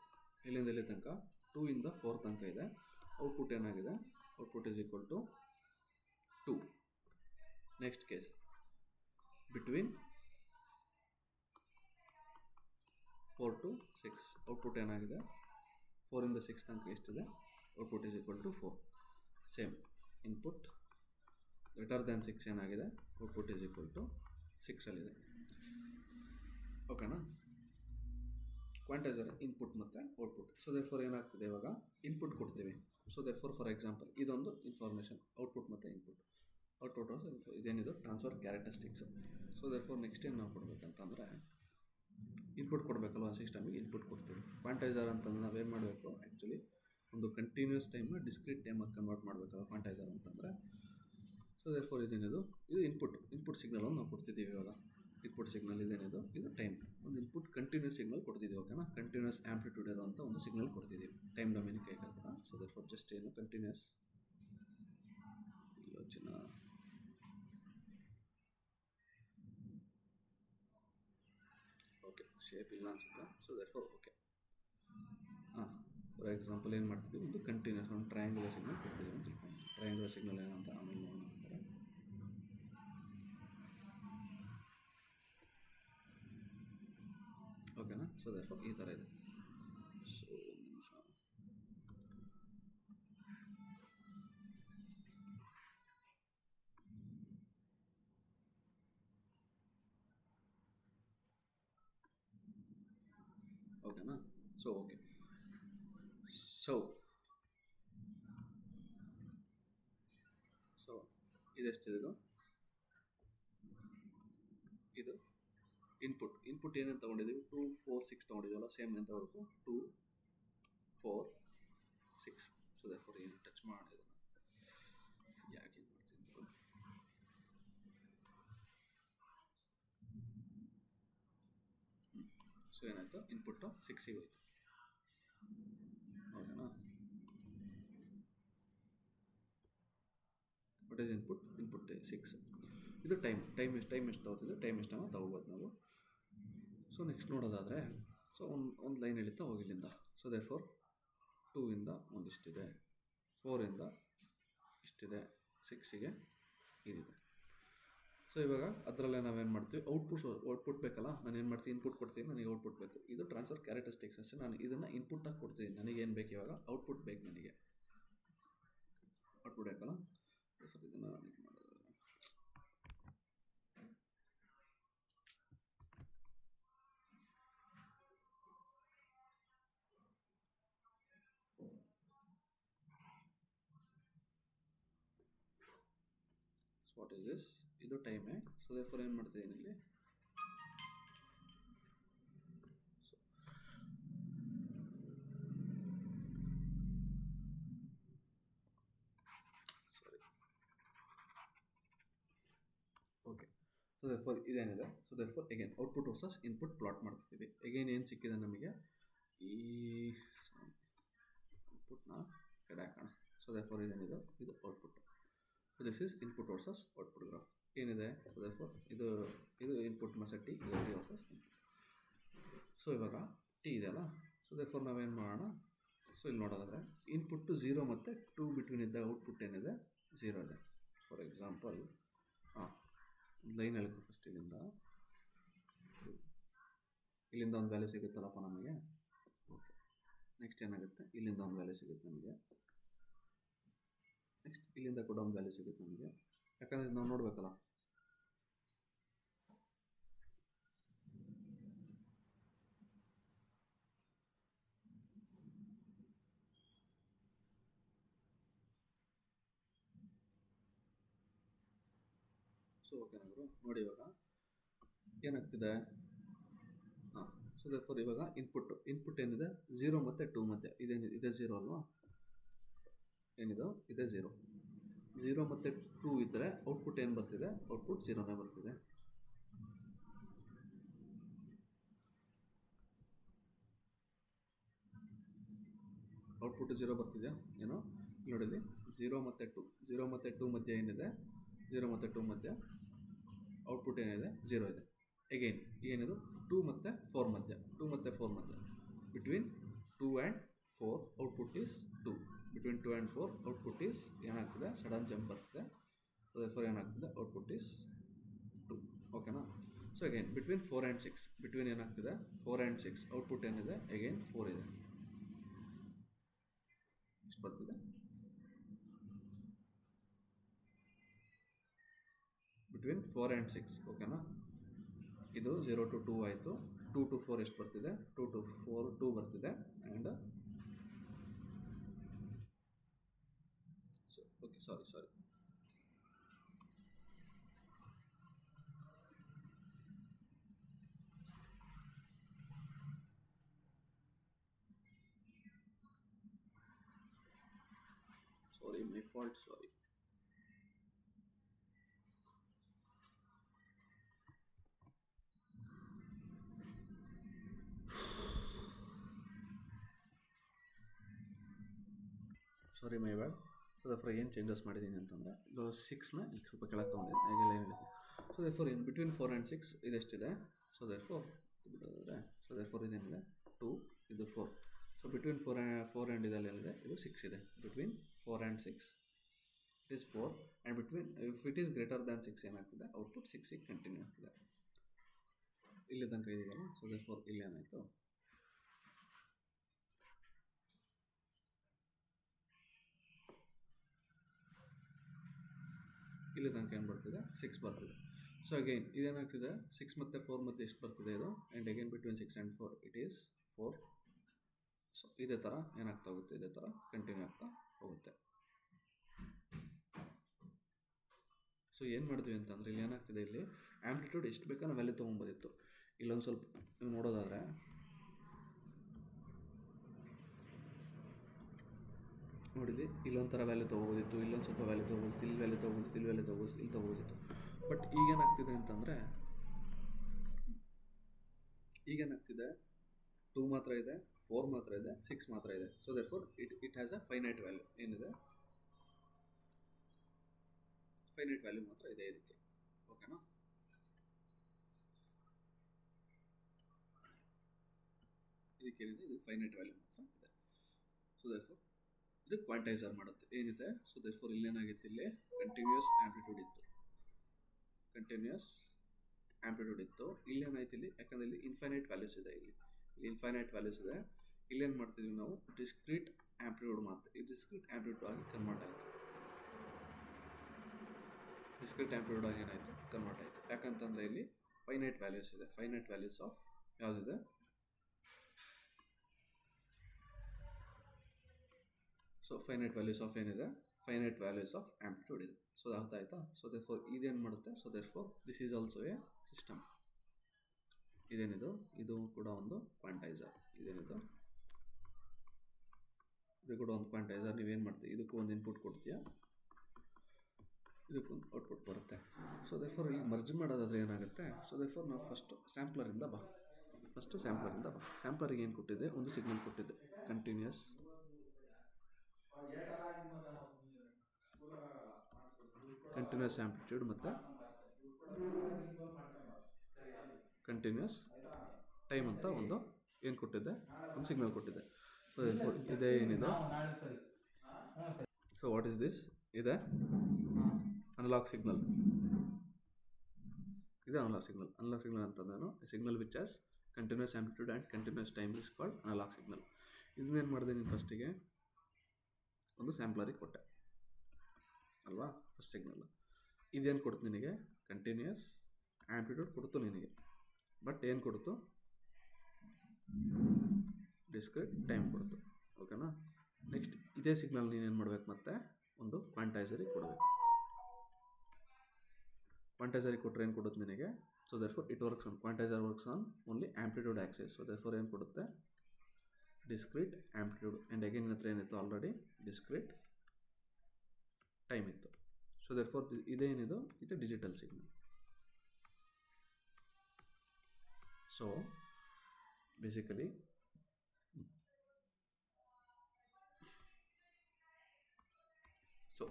ಎಲ್ಲಿಂದ ಇಲ್ಲಿ ತನಕ 2ಇಂದ 4 ತನಕ ಇದೆ, ಔಟ್ಪುಟ್ ಏನಾಗಿದೆ? Output is equal to 2. Next case between 4 to 6, output ಏನಾಗಿದೆ? 4ಇಂದ 6 ತನಕ ಎಷ್ಟಿದೆ? Output is equal to 4. Same input greater than 6 ಏನಾಗಿದೆ, ಔಟ್ಪುಟ್ ಈಸ್ ಈಕ್ವಲ್ ಟು 6ಅಲ್ಲಿದೆ. ಓಕೆನಾ? ಕ್ವಾಂಟೈಸರ್ ಇನ್ಪುಟ್ ಮತ್ತು ಔಟ್ಪುಟ್. ಸೊ ದೇರ್ಫೋರ್ ಏನಾಗ್ತದೆ, ಇವಾಗ ಇನ್ಪುಟ್ ಕೊಡ್ತೀವಿ. ಸೊ ದೇರ್ಫೋರ್ ಫಾರ್ ಎಕ್ಸಾಂಪಲ್ ಇದೊಂದು ಇನ್ಫಾರ್ಮೇಷನ್, ಔಟ್ಪುಟ್ ಮತ್ತು ಇನ್ಪುಟ್. ಔಟ್ಪುಟ್ ಇದೇನಿದು transfer characteristics. So therefore next ಏನು ನಾವು ಕೊಡಬೇಕಂತಂದರೆ ಇನ್ಪುಟ್ ಕೊಡಬೇಕಲ್ವ, ಸಿಸ್ಟಮಿಗೆ ಇನ್ಪುಟ್ ಕೊಡ್ತೀವಿ. ಕ್ವಾಂಟೈಸರ್ ಅಂತಂದ್ರೆ ನಾವೇನು ಮಾಡಬೇಕು, ಆ್ಯಕ್ಚುಲಿ ಒಂದು ಕಂಟಿನ್ಯೂಸ್ ಟೈಮ್ನ ಡಿಸ್ಕ್ರೀಟ್ ಟೈಮಾಗಿ ಕನ್ವರ್ಟ್ ಮಾಡಬೇಕಲ್ಲ ಕ್ವಾಂಟೈಸರ್ ಅಂತಂದರೆ. ಸೊ ದೇರ್ಫೋರ್ ಇದೇನಿದು, ಇದು ಇನ್ಪುಟ್ ಸಿಗ್ನಲನ್ನು ನಾವು ಕೊಡ್ತಿದ್ದೀವಿ. ಇವಾಗ ಇನ್ಪುಟ್ ಸಿಗ್ನಲ್ ಇದೇನಿದು, ಇದು ಟೈಮ್. ಒಂದು ಇನ್ಪುಟ್ ಕಂಟಿನ್ಯೂಸ್ ಸಿಗ್ನಲ್ ಕೊಡ್ತಿದ್ದೀವಿ. ಓಕೆನಾ? ಕಂಟಿನ್ಯೂಸ್ ಆ್ಯಂಪ್ಲಿಟ್ಯೂಡ್ ಇರುವಂಥ ಒಂದು ಸಿಗ್ನಲ್ ಕೊಡ್ತಿದ್ದೀವಿ ಟೈಮ್ ಡೊಮೇನ್ ಕೈ ಕೂಡ. ಸೊ ದೇರ್ಫೋರ್ ಜಸ್ಟ್ ಏನು ಕಂಟಿನ್ಯೂಸ್ ಯೋಚನ ಓಕೆ ಶೇಪ್ ಇಲ್ಲ ಅನ್ಸುತ್ತೆ. So therefore okay. For example ಏನು ಮಾಡ್ತಿದ್ದೀವಿ, ಒಂದು ಕಂಟಿನ್ಯೂಸ್ ಒಂದು ಟ್ರಯಾಂಗುಲರ್ ಸಿಗ್ನಲ್ ಕೊಡ್ತಿದ್ದೀವಿ ಅಂತ ತಿಳ್ಕೊಂಡು. ಟ್ರಯಾಂಗುಲರ್ ಸಿಗ್ನಲ್ ಏನಂತ ಆಮೇಲೆ ನೋಡೋಣ. ಓಕೆನಾ? ಸೊ ದೇರ್ಫೋರ್ ಈ ಥರ ಇದೆ. ಸೊ ನಿಮಿಷ, ಓಕೆನಾ? So okay. ಸೊ ಇದೆಷ್ಟಿದು, ಇದು ಇನ್ಪುಟ್ ಏನೇನು ತೊಗೊಂಡಿದ್ದೀವಿ, 2 4 6 ತೊಗೊಂಡಿದ್ದೀವಲ್ಲ, ಸೇಮ್ ಏನು ತಗೋಬೇಕು, 2 4 6. ಸೊ ದೇರ್ಫೋರ್ ಏನು ಟಚ್ ಮಾಡಿದ ಯಾಕೆ ಮಾಡ್ತಿದ್ದು. ಸೊ ಏನಾಯಿತು, ಇನ್ಪುಟ್ಟು 6ಗೆ ಹೋಯ್ತು. ಓಕೆನಾ? What is input 6. ಇದು ಟೈಮ್ ಎಷ್ಟು ತಗೋತಿದ್ದು, ಟೈಮ್ ಎಷ್ಟನ್ನು ತಗೋಬೋದು ನಾವು. ಸೊ ನೆಕ್ಸ್ಟ್ ನೋಡೋದಾದರೆ, ಸೊ ಒಂದು ಲೈನ್ ಎಳಿತಾ ಹೋಗಿಲ್ಲಿಂದ. ಸೊ ದೇರ್ಫೋರ್ 2ಇಂದ ಒಂದಿಷ್ಟಿದೆ, 4ಇಂದ ಇಷ್ಟಿದೆ, 6ಗೆ ಇದಿದೆ. ಸೊ ಇವಾಗ ಅದರಲ್ಲೇ ನಾವೇನು ಮಾಡ್ತೀವಿ, ಔಟ್ಪುಟ್ ಬೇಕಲ್ಲ. ನಾನು ಏನು ಮಾಡ್ತೀನಿ, ಇನ್ಪುಟ್ ಕೊಡ್ತೀನಿ, ನನಗೆ ಔಟ್ಪುಟ್ ಬೇಕು. ಇದು ಟ್ರಾನ್ಸ್ಫರ್ ಕ್ಯಾರೆಕ್ಟರಿಸ್ಟಿಕ್ಸ್ ಅಷ್ಟೇ. ನಾನು ಇದನ್ನು ಇನ್ಪುಟ್ಟಾಗಿ ಕೊಡ್ತೀನಿ. ನನಗೇನು ಬೇಕು ಇವಾಗ, ಔಟ್ಪುಟ್ ಬೇಕು. ನನಗೆ ಔಟ್ಪುಟ್ ಬೇಕಲ್ಲ. ಸೊ ಇದನ್ನು ಮಾಡೋದು, ವಾಟ್ ಈಸ್ ದಿಸ್, ಇದು ಟೈಮೇ. ಸೊ ದೇರ್ಫೋರ್ ಏನು ಮಾಡ್ತಿದ್ದೀನಿ ಇಲ್ಲಿ, ಸಾರಿ ಓಕೆ. ಸೊ ದೇರ್ಫೋರ್ ಇದೇನಿದೆ. So therefore again output versus input plot ಮಾಡ್ತಿದ್ದೀವಿ. ಎಗೇನ್ ಏನು ಸಿಕ್ಕಿದೆ ನಮಗೆ, ಈ ಔಟ್ಪುಟ್ನ ಕಡೆ ಹಾಕೋಣ. ಸೊ ದೇರ್ಫೋರ್ ಇದೇನಿದೆ, ಇದು output. So this is input versus output graph ಏನಿದೆ. ಸೊ ದೇರ್ಫೋರ್ ಇದು ಇನ್ಪುಟ್ ಮತ್ತು ಟಿ ವರ್ಸಸ್ ಇನ್ಪುಟ್. ಸೊ ಇವಾಗ ಟಿ ಇದೆಯಲ್ಲ. ಸೊ ದೇರ್ಫೋರ್ ನಾವೇನು ಮಾಡೋಣ, ಸೊ ಇಲ್ಲಿ ನೋಡೋದಾದರೆ ಇನ್ಪುಟ್ಟು 0 ಮತ್ತು 2 ಬಿಟ್ವೀನ್ ಇದ್ದಾಗ ಔಟ್ಪುಟ್ ಏನಿದೆ, 0 ಇದೆ. ಫಾರ್ ಎಕ್ಸಾಂಪಲ್ ಲೈನ್ ಹೇಳ್ಕೊ ಫಸ್ಟ್. ಇಲ್ಲಿಂದ ಒಂದು ವ್ಯಾಲ್ಯೂ ಸಿಗುತ್ತಲ್ಲಪ್ಪ ನಮಗೆ. ಓಕೆ, ನೆಕ್ಸ್ಟ್ ಏನಾಗುತ್ತೆ, ಇಲ್ಲಿಂದ ಒಂದು ವ್ಯಾಲ್ಯೂ ಸಿಗುತ್ತೆ ನಮಗೆ. ನೆಕ್ಸ್ಟ್ ಇಲ್ಲಿಂದ ಕೂಡ ಒಂದು ವ್ಯಾಲ್ಯೂ ಸಿಗುತ್ತೆ ನಮಗೆ. ಯಾಕಂದರೆ ನಾವು ನೋಡಬೇಕಲ್ಲ. ಸೊ ಓಕೆನಾದ್ರು ನೋಡಿ, ಇವಾಗ ಏನಾಗ್ತಿದೆ. ಸೊ ದೇರ್ಫೋರ್ ಇವಾಗ ಇನ್ಪುಟ್ ಏನಿದೆ, 0 ಮತ್ತು 2 ಮಧ್ಯೆ ಇದೆ 0 ಅಲ್ವಾ. ಏನಿದು, ಇದೆ 0 ಮತ್ತು 2 ಇದ್ದರೆ ಔಟ್ಪುಟ್ ಏನು ಬರ್ತಿದೆ, ಔಟ್ಪುಟ್ 0ನೇ ಬರ್ತಿದೆ. ಔಟ್ಪುಟ್ 0 ಬರ್ತಿದೆಯಾ ಏನೋ ನೋಡಿದ್ವಿ. 0 ಮತ್ತು 2 ಮಧ್ಯೆ ಏನಿದೆ, 0 ಮತ್ತು 2 ಮಧ್ಯೆ ಔಟ್ಪುಟ್ ಏನಿದೆ, 0 ಇದೆ. ಎಗೈನ್ ಏನಿದು, 2 ಮತ್ತು 4 ಮಧ್ಯೆ between 2 and 4 output is 2. Between 2 and 4 output is ಏನಾಗ್ತದೆ, ಸಡನ್ ಜಂಪ್ ಬರ್ತದೆ. ಸೊ ದೇರ್ಫೋರ್ ಏನಾಗ್ತದೆ, ಔಟ್ಪುಟ್ ಈಸ್ 2. ಓಕೆನಾ? So again between 4 and 6, between ಏನಾಗ್ತಿದೆ 4 ಆ್ಯಂಡ್ 6 ಔಟ್ಪುಟ್ ಏನಿದೆ, ಅಗೈನ್ 4 ಇದೆ. ಎಷ್ಟು ಬರ್ತಿದೆ, ಬಿಟ್ವೀನ್ 4 ಆ್ಯಂಡ್ 6 ಓಕೆನಾ. ಇದು 0 to 2 ಆಯಿತು. 2 to 4 ಎಷ್ಟು ಬರ್ತಿದೆ? 2 to 4 2 ಬರ್ತಿದೆ. And okay sorry my fault, sorry. Sorry my bad. So therefore ಏನು ಚೇಂಜಸ್ ಮಾಡಿದ್ದೀನಿ ಅಂತಂದರೆ ಇದು 6ನ ಇಲ್ಲಿ ಸ್ವಲ್ಪ ಕೆಳಗೆ ತೊಗೊಂಡಿದ್ದೀನಿ ಹಾಗೆಲ್ಲ ಏನಿದೆ. So therefore in between 4 and 6 ಇದೆಷ್ಟಿದೆ? ಸೊ ದಫರ್ ಇದೇನಿದೆ 2, ಇದು 4. ಸೊ ಬಿಟ್ವೀನ್ 4 ಆ್ಯಂಡ್ ಇದೆಲ್ಲ ಏನಿದೆ ಇದು 6 ಇದೆ. Between 4 and 6 it is 4 and between if it is greater than 6 ಏನಾಗ್ತದೆ? ಔಟ್ಪುಟ್ 6ಗೆ ಕಂಟಿನ್ಯೂ ಆಗ್ತದೆ. ಇಲ್ಲಿ ತನಕ ಇದೆಯಲ್ಲ. ಸೊ ದಫರ್ ಇಲ್ಲೇನಾಯಿತು? ಇಲ್ಲಿ ತನಕ ಏನು ಬರ್ತಿದೆ? 6 ಬರ್ತಿದೆ. So again ಇದೇನಾಗ್ತಿದೆ? 6 ಮತ್ತು 4 ಮತ್ತು ಎಷ್ಟು ಬರ್ತಿದೆ ಇದು? And again between 6 and 4 it is 4. So ಇದೇ ಥರ ಏನಾಗ್ತಾ ಹೋಗುತ್ತೆ? ಇದೇ ಥರ ಕಂಟಿನ್ಯೂ ಆಗ್ತಾ ಹೋಗುತ್ತೆ. ಸೊ ಏನು ಮಾಡಿದ್ವಿ ಅಂತಂದರೆ ಇಲ್ಲಿ ಏನಾಗ್ತಿದೆ? ಇಲ್ಲಿ ಆ್ಯಂಪ್ಲಿಟ್ಯೂಡ್ ಎಷ್ಟು ಬೇಕೋ ನಾವು ವ್ಯಾಲ್ಯೂ ತೊಗೊಬೋದಿತ್ತು. ಇಲ್ಲೊಂದು ಸ್ವಲ್ಪ ನೀವು ನೋಡೋದಾದರೆ ನೋಡಿದ್ವಿ, ಇಲ್ಲೊಂಥರ ವ್ಯಾಲ್ಯೂ ತೊಗೋಬೋದಿತ್ತು, ಇಲ್ಲೊಂದು ಸ್ವಲ್ಪ ವ್ಯಾಲ್ಯೂ ತೊಗೋಬೋದಿತ್ತು, ಇಲ್ಲಿ ವ್ಯಾಲ್ಯೂ ತೊಗೋಬೋದಿತ್ತು, ಇಲ್ಲಿ ವ್ಯಾಲ್ಯೂ ತೊಗೋಬೋದಿತ್ತು, ಇಲ್ಲಿ ತೊಗೋಬೋದಿತ್ತು. ಬಟ್ ಈಗೇನಾಗ್ತಿದೆ ಅಂತಂದರೆ 2 ಮಾತ್ರ ಇದೆ, 4 ಮಾತ್ರ ಇದೆ, 6 ಮಾತ್ರ ಇದೆ. So therefore it has a finite value. ಏನಿದೆ? ಫೈನೈಟ್ ವ್ಯಾಲ್ಯೂ ಮಾತ್ರ ಇದೆ ಇದಕ್ಕೆ. ಓಕೆನಾ? ಇದಕ್ಕೇನಿದೆ? ಇದು ಫೈನೈಟ್ ವ್ಯಾಲ್ಯೂ ಮಾತ್ರ ಇದೆ. ಸೊ ದೇರ್ಫೋರ್ ಇದು ಕ್ವಾಂಟೈಸರ್ ಮಾಡುತ್ತೆ. ಏನಿದೆ? ಸೊ ದೇರ್ಫೋರ್ ಇಲ್ಲೇನಾಗಿತ್ತು? ಇಲ್ಲಿ ಕಂಟಿನ್ಯೂಸ್ ಆ್ಯಂಪ್ಲಿಟ್ಯೂಡ್ ಇತ್ತು. ಇಲ್ಲೇನಾಯ್ತು? ಇಲ್ಲಿ ಯಾಕಂದರೆ ಇಲ್ಲಿ ಇನ್ಫೈನೈಟ್ ವ್ಯಾಲ್ಯೂಸ್ ಇದೆ. ಇಲ್ಲಿ ಇನ್ಫೈನೈಟ್ ವ್ಯಾಲ್ಯೂಸ್ ಇದೆ. ಇಲ್ಲೇನು ಮಾಡ್ತಿದ್ವಿ ನಾವು? ಡಿಸ್ಕ್ರೀಟ್ ಆ್ಯಂಪ್ಲಿಟ್ಯೂಡ್ ಮಾತ್ರ. ಈ ಡಿಸ್ಕ್ರೀಟ್ ಆ್ಯಂಪ್ಲಿಟ್ಯೂಡ್ ಆಗಿ ಕನ್ವರ್ಟ್ ಆಯಿತು. ಯಾಕಂತಂದರೆ ಇಲ್ಲಿ ಫೈನೈಟ್ ವ್ಯಾಲ್ಯೂಸ್ ಇದೆ. ಫೈನೈಟ್ ವ್ಯಾಲ್ಯೂಸ್ ಆಫ್ ಯಾವುದಿದೆ? ಸೊ ಫೈನೈಟ್ ವ್ಯಾಲ್ಯೂಸ್ ಆಫ್ ಏನಿದೆ? ಫೈನೈಟ್ ವ್ಯಾಲ್ಯೂಸ್ ಆಫ್ ಆ್ಯಂಪ್ಲಿಟ್ಯೂಡ್ ಇದೆ. ಸೊ ಅರ್ಥ ಆಯ್ತಾ? ಸೊ ದೇರ್ಫೋರ್ ಇದೇನು ಮಾಡುತ್ತೆ? So therefore this is also A system. ಇದೇನಿದು? ಇದು ಕೂಡ ಒಂದು ಕ್ವಾಂಟೈಸರ್. ಇದೇನಿದು? ಇದು ಕೂಡ ಒಂದು ಕ್ವಾಂಟೈಸರ್. ನೀವೇನು ಮಾಡ್ತೀವಿ? ಇದಕ್ಕೂ ಒಂದು ಇನ್ಪುಟ್ ಕೊಡ್ತೀಯಾ, ಇದಕ್ಕೊಂದು ಔಟ್ಪುಟ್ ಬರುತ್ತೆ. ಸೊ ದೇರ್ಫೋರ್ ಇಲ್ಲಿ ಮರ್ಜ್ ಮಾಡೋದಾದರೆ ಏನಾಗುತ್ತೆ? ಸೊ ದೇರ್ಫೋರ್ ನಾವು ಸ್ಯಾಂಪ್ಲರಿಂದ ಬಾ. ಸ್ಯಾಂಪ್ಲರಿಗೆ ಏನು ಕೊಟ್ಟಿದ್ದೆ? ಒಂದು ಸಿಗ್ನಲ್ ಕೊಟ್ಟಿದ್ದೆ, ಕಂಟಿನ್ಯೂಸ್ ಆ್ಯಂಪ್ಲಿಟ್ಯೂಡ್ ಮತ್ತು ಕಂಟಿನ್ಯೂಸ್ ಟೈಮ್ ಅಂತ ಒಂದು ಏನು ಕೊಟ್ಟಿದ್ದೆ? ಒಂದು ಸಿಗ್ನಲ್ ಕೊಟ್ಟಿದ್ದೆ. ಸೊ ಇದೇ ಏನಿದೆ? So what is this? ಇದೆ ಅನಲಾಗ್ ಸಿಗ್ನಲ್. ಇದು ಅನಲಾಗ್ ಸಿಗ್ನಲ್ ಅಂತಂದೇನು? Signal which has continuous amplitude and continuous time is called analogue signal. ಇದನ್ನೇನು ಮಾಡಿದೆ? ನೀನು ಫಸ್ಟಿಗೆ ಒಂದು ಸ್ಯಾಂಪ್ಲರಿಗೆ ಕೊಟ್ಟೆ ಅಲ್ವಾ? ಫಸ್ಟ್ ಸಿಗ್ನಲ್ ಇದೇನು ಕೊಡ್ತು ನಿನಗೆ? ಕಂಟಿನ್ಯೂಸ್ ಆ್ಯಂಪ್ಲಿಟ್ಯೂಡ್ ಕೊಡ್ತು ನಿನಗೆ. ಬಟ್ ಏನು ಕೊಡ್ತು? ಡಿಸ್ಕ್ರೀಟ್ ಟೈಮ್ ಕೊಡ್ತು. ಓಕೆನಾ? ನೆಕ್ಸ್ಟ್ ಇದೇ ಸಿಗ್ನಲ್ ನೀನೇನು ಮಾಡಬೇಕು? ಮತ್ತೆ ಒಂದು ಕ್ವಾಂಟೈಸರಿಗೆ ಕೊಡಬೇಕು. ಕ್ವಾಂಟೈಸರಿಗೆ ಕೊಟ್ಟರೆ ಏನು ಕೊಡುತ್ತೆ ನಿನಗೆ? So therefore it works on quantizer works on only amplitude axis. So therefore ಏನು ಕೊಡುತ್ತೆ? Discrete amplitude. ಆ್ಯಂಡ್ ಅಗೇನ್ ಹತ್ರ ಏನಿತ್ತು? ಆಲ್ರೆಡಿ ಡಿಸ್ಕ್ರೀಟ್ ಟೈಮ್ ಇತ್ತು. ಸೊ ದೇರ್ಫೋರ್ ಇದೇನಿದು? ಇದು digital signal. So basically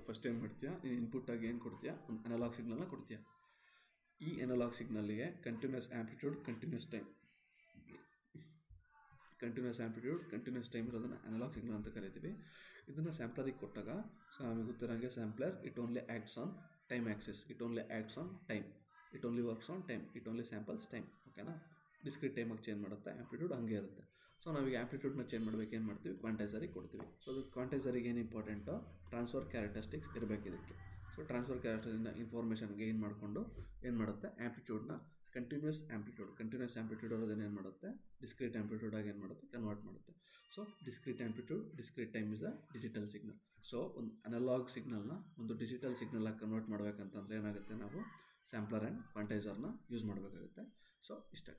first ಏನು ಮಾಡ್ತೀಯಾ? ನೀನು ಇನ್ಪುಟ್ ಆಗಿ ಏನು ಕೊಡ್ತೀಯಾ? ಒಂದು ಅನಲಾಗ್ ಸಿಗ್ನಲ್ನ ಕೊಡ್ತೀಯಾ. ಈ ಅನಲಾಗ್ ಸಿಗ್ನಲ್ಗೆ ಕಂಟಿನ್ಯೂಸ್ ಆ್ಯಂಪ್ಲಿಟ್ಯೂಡ್, ಕಂಟಿನ್ಯೂಸ್ ಟೈಮ್ ಇರೋದನ್ನು ಅನಲಾಗ್ ಸಿಗ್ನಲ್ ಅಂತ ಕರಿತೀವಿ. ಇದನ್ನು ಸ್ಯಾಂಪ್ಲರಿಗೆ ಕೊಟ್ಟಾಗ ಸೊ ನಮಗೆ ಗೊತ್ತಿರೋಂಗೆ sampler it only acts on time axis, it only acts on time, it only works on time, it only samples time. ಓಕೆನಾ? ಡಿಸ್ಕ್ರೀಟ್ ಟೈಮಾಗಿ ಚೇಂಜ್ ಮಾಡುತ್ತೆ, ಆ್ಯಂಪ್ಲಿಟ್ಯೂಡ್ ಹಂಗೆ ಇರುತ್ತೆ. ಸೊ ನಾವೀಗ ಆ್ಯಂಪ್ಲಿಟ್ಯೂಡ್ನ ಚೇಂಜ್ ಮಾಡಬೇಕು, ಏನು ಮಾಡ್ತೀವಿ? ಕ್ವಾಂಟೈಸರಿಗೆ ಕೊಡ್ತೀವಿ. ಸೊ ಅದು ಕ್ವಾಂಟೈಸರಿಗೆ ಏನು ಇಂಪಾರ್ಟೆಂಟು? ಟ್ರಾನ್ಸ್ಫರ್ ಕ್ಯಾರೆಕ್ಟರಿಸ್ಟಿಕ್ಸ್ ಇರಬೇಕು ಇದಕ್ಕೆ. ಸೊ ಟ್ರಾನ್ಸ್ಫರ್ ಕ್ಯಾಪಾಸಿಟರಿಂದ ಇನ್ಫಾರ್ಮೇಷನ್ ಗೇನ್ ಮಾಡಿಕೊಂಡು ಏನು ಮಾಡುತ್ತೆ, ಆ್ಯಂಪ್ಲಿಟ್ಯೂಡ್ನ ಕಂಟಿನ್ಯೂಸ್ ಆ್ಯಂಪ್ಲಿಟ್ಯೂಡ್ ಇರೋದನ್ನ ಏನು ಮಾಡುತ್ತೆ, ಡಿಸ್ಕ್ರೀಟ್ ಆ್ಯಂಪ್ಲಿಟ್ಯೂಡಾಗಿ ಏನು ಮಾಡುತ್ತೆ, ಕನ್ವರ್ಟ್ ಮಾಡುತ್ತೆ. So discrete amplitude, discrete time is a digital signal. So ಒಂದು ಅನಲಾಗ್ ಸಿಗ್ನಲ್ನ ಒಂದು ಡಿಜಿಟಲ್ ಸಿಗ್ನಲಾಗಿ ಕನ್ವರ್ಟ್ ಮಾಡಬೇಕಂತಂದ್ರೆ ಏನಾಗುತ್ತೆ, ನಾವು ಸ್ಯಾಂಪ್ಲರ್ ಆ್ಯಂಡ್ ಕ್ವಾಂಟೈಸರ್ನ ಯೂಸ್ ಮಾಡಬೇಕಾಗುತ್ತೆ. ಸೊ ಇಷ್ಟೇ.